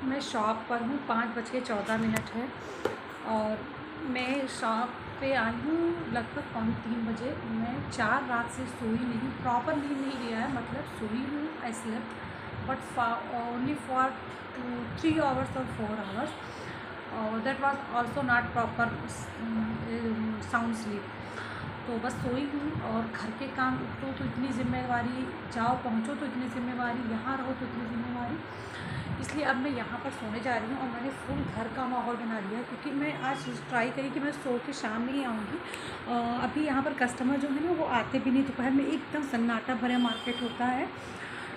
मैं शॉप पर हूँ, 5:14 है और मैं शॉप पे आई हूँ लगभग 2:45 बजे। मैं 4 रात से सोई नहीं, प्रॉपर नींद नहीं लिया है, मतलब सोई हूँ, I slept but only for 3 hours और 4 आवर्स और that was also not proper sound sleep. तो बस सोई हूँ और घर के काम उठो तो इतनी ज़िम्मेवारी, जाओ पहुँचो तो इतनी ज़िम्मेवारी, यहाँ रहो तो इतनी ज़िम्मेवारी, इसलिए अब मैं यहाँ पर सोने जा रही हूँ और मैंने फुल घर का माहौल बना लिया है क्योंकि मैं आज ट्राई करी कि मैं सो के शाम में ही आऊँगी। अभी यहाँ पर कस्टमर जो है ना वो आते भी नहीं, दोपहर में एकदम सन्नाटा भरा मार्केट होता है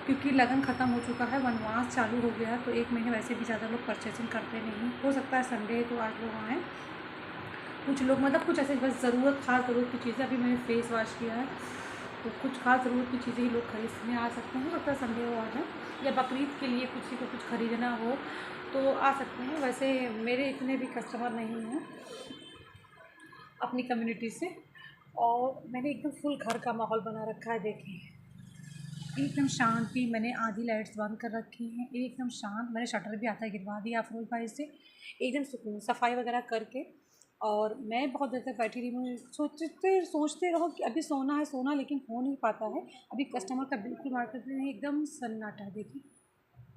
क्योंकि लगन ख़त्म हो चुका है, वनवास चालू हो गया है, तो 1 महीने वैसे भी ज़्यादा लोग परचेसिंग करते नहीं। हो सकता है संडे तो आज लोग आएँ, कुछ लोग मतलब कुछ ऐसे बस ज़रूरत, ख़ास ज़रूरत की चीज़ें। अभी मैंने फेस वॉश किया है तो कुछ खास ज़रूरत की चीज़ें ही लोग खरीदने आ सकते हैं, लगता है संडे को आ जाए, या बकरीद के लिए किसी को कुछ ख़रीदना हो तो आ सकते हैं। वैसे मेरे इतने भी कस्टमर नहीं हैं अपनी कम्युनिटी से, और मैंने एकदम फुल घर का माहौल बना रखा है। देखें एकदम शांति, मैंने आधी लाइट्स बंद कर रखी हैं, एकदम शांत। मैंने शटर भी आता है गिरवा दिया अफरोज़ भाई से, एकदम सुकून सफाई वगैरह करके। और मैं बहुत देर तक बैठी रही हूँ, सोचते रहो कि अभी सोना है सोना, लेकिन हो नहीं पाता है। अभी कस्टमर का बिल्कुल मार्केट में एकदम सन्नाटा है, देखिए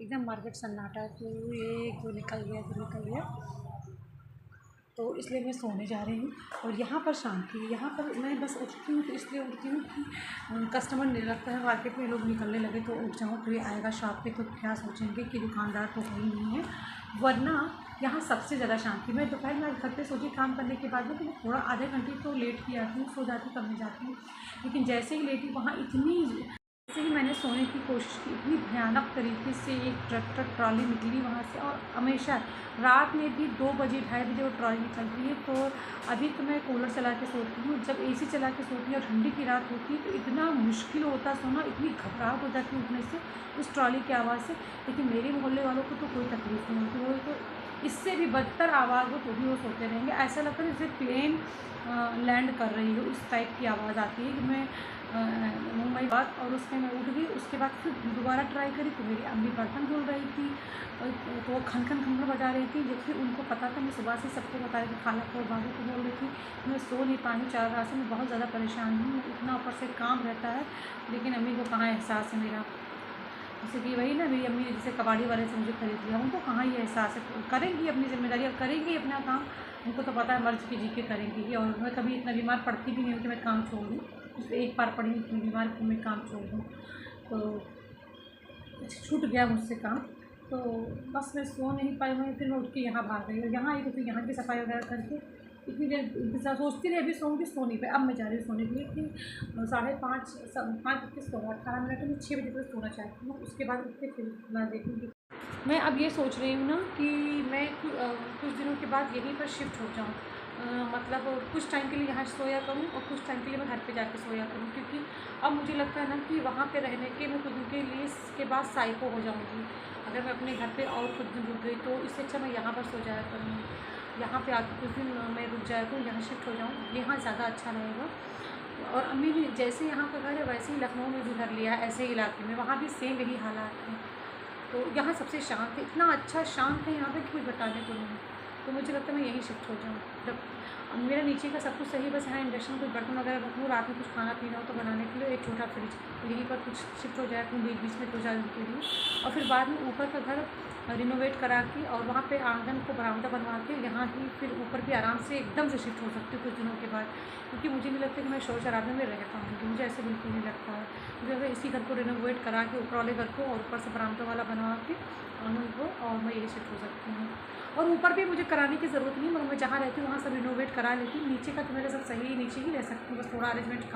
एकदम मार्केट सन्नाटा है। तो ये तो निकल गया तो निकल गया, तो इसलिए मैं सोने जा रही हूँ। और यहाँ पर शांति है, यहाँ पर मैं बस उठती हूँ तो इसलिए उठती हूँ कि कस्टमर नहीं लगता है, मार्केट में लोग निकलने लगे तो उठ जाऊँ, कोई आएगा शॉप पे तो क्या सोचेंगे कि दुकानदार तो कोई नहीं है। वरना यहाँ सबसे ज़्यादा शांति। मैं दोपहर में घर पे सोची काम करने के बाद में तो मैं थोड़ा आधे घंटे तो लेट की आती हूँ, सो जाती तब मैं जाती हूँ, लेकिन जैसे ही लेटी वहाँ इतनी, जैसे ही मैंने सोने की कोशिश की, इतनी भयानक तरीके से एक ट्रैक्टर ट्रॉली निकली वहाँ से। और हमेशा रात में भी 2 बजे 2:30 बजे वो ट्रॉली निकलती है। तो अभी तो मैं कूलर चला के सोती हूँ, जब एसी चला के सोती हूँ और ठंडी की रात होती है तो इतना मुश्किल होता सोना, इतनी घबराहट हो जाती है उठने से उस ट्रॉली की आवाज़ से। लेकिन मेरे मोहल्ले वालों को तो कोई तकलीफ़ नहीं होती, वो तो इससे भी बदतर आवाज़ हो तो भी वो सोते रहेंगे। ऐसा लगता है जैसे प्लेन लैंड कर रही हो, इस टाइप की आवाज़ आती है कि मैं मुंबई बात। और उसमें मैं उठ गई, उसके बाद फिर दोबारा ट्राई करी तो मेरी अम्मी बर्तन धुल रही थी तो वो खन खन खन बजा रही थी, जबकि उनको पता था मैं सुबह से सबको बता रही थी, खाला को बाबू को बोल रही थी। मैं सो नहीं पाई 4 रात से, मैं बहुत ज़्यादा परेशान हूँ, इतना ऊपर से काम रहता है, लेकिन अम्मी को कहाँ एहसास है मेरा। जैसे कि वही ना, मेरी अम्मी ने जैसे कबाड़ी वाले से मुझे खरीद लिया, उनको कहाँ ये एहसास है। करेंगी अपनी ज़िम्मेदारी और करेंगी अपना काम, उनको तो पता है मर्ज़ की जी के करेंगी ही। और मैं कभी इतना बीमार पड़ती भी नहीं हूँ कि मैं काम छोड़ दूँ, सिर्फ एक बार पड़ी इतनी बीमार कि मैं काम छोड़ दूँ, तो छूट गया मुझसे काम। तो बस मैं सो नहीं पाई, मैं फिर मैं उठ के यहाँ भाग गई और यहाँ आई तो फिर यहाँ की सफाई वगैरह करके इतनी देर इंतज़ार, सोचती रही अभी सोऊंगी, सो नहीं पाई। अब मैं जा रही हूँ सोने के लिए कि 5:30 5:16 18 मिनट में 6 बजे तक सोना चाहती हूँ, उसके बाद उठ के फिर मैं देखूँगी। मैं अब ये सोच रही हूँ ना कि मैं कुछ दिनों के बाद यहीं पर शिफ्ट हो जाऊँ, मतलब कुछ टाइम के लिए यहाँ सोया करूँ और कुछ टाइम के लिए मैं घर पे जाके सोया करूँ, क्योंकि अब मुझे लगता है ना कि वहाँ पे रहने के मैं कुछ दिन के लिए इसके बाद साइको हो जाऊँगी। अगर मैं अपने घर पे और कुछ दिन रुक गई तो इससे अच्छा मैं यहाँ पर सो जाया करूँ, यहाँ पे आके कुछ दिन मैं रुक जाया करूँ, यहाँ शिफ्ट हो जाऊँ, यहाँ ज़्यादा अच्छा रहेगा। और अम्मी ने जैसे यहाँ का घर है वैसे ही लखनऊ में भी घर लिया है ऐसे ही इलाके में, वहाँ भी सेम यही हालात हैं। तो यहाँ सबसे शांत है, इतना अच्छा शांत है यहाँ पे कि कुछ बताने को नहीं। तो मुझे लगता है मैं यहीं शिफ्ट हो जाऊँ। जब मेरा नीचे का सब कुछ सही, बस यहाँ इंडक्शन कुछ बर्तन वगैरह रख लूँ, रात में कुछ खाना पीना हो तो बनाने के लिए एक छोटा फ्रिज, तो यहीं पर कुछ शिफ्ट हो जाए करूँ बीच बीच में 2-4 दिन के लिए। और फिर बाद में ऊपर का घर रिनोवेट करा के और वहाँ पे आंगन को बरामदा बनवा के यहाँ ही फिर ऊपर भी आराम से एकदम से शिफ्ट हो सकती हूँ कुछ दिनों के बाद, क्योंकि मुझे नहीं लगता कि मैं शोर शराबे में रह पाऊँगी, मुझे ऐसे बिल्कुल नहीं लगता है। मुझे अगर इसी घर को रिनोवेट करा के ऊपर वाले घर को और ऊपर से बरामदा वाला बनवा के आंगन को, और मैं यही शिफ्ट हो सकती हूँ। और ऊपर भी मुझे कराने की ज़रूरत नहीं, मगर मैं जहाँ रहती हूँ वहाँ सब रिनोवेट करा लेती हूँ, नीचे का तो मेरा सब सही, नीचे ही रह सकती हूँ, बस थोड़ा अरेंजमेंट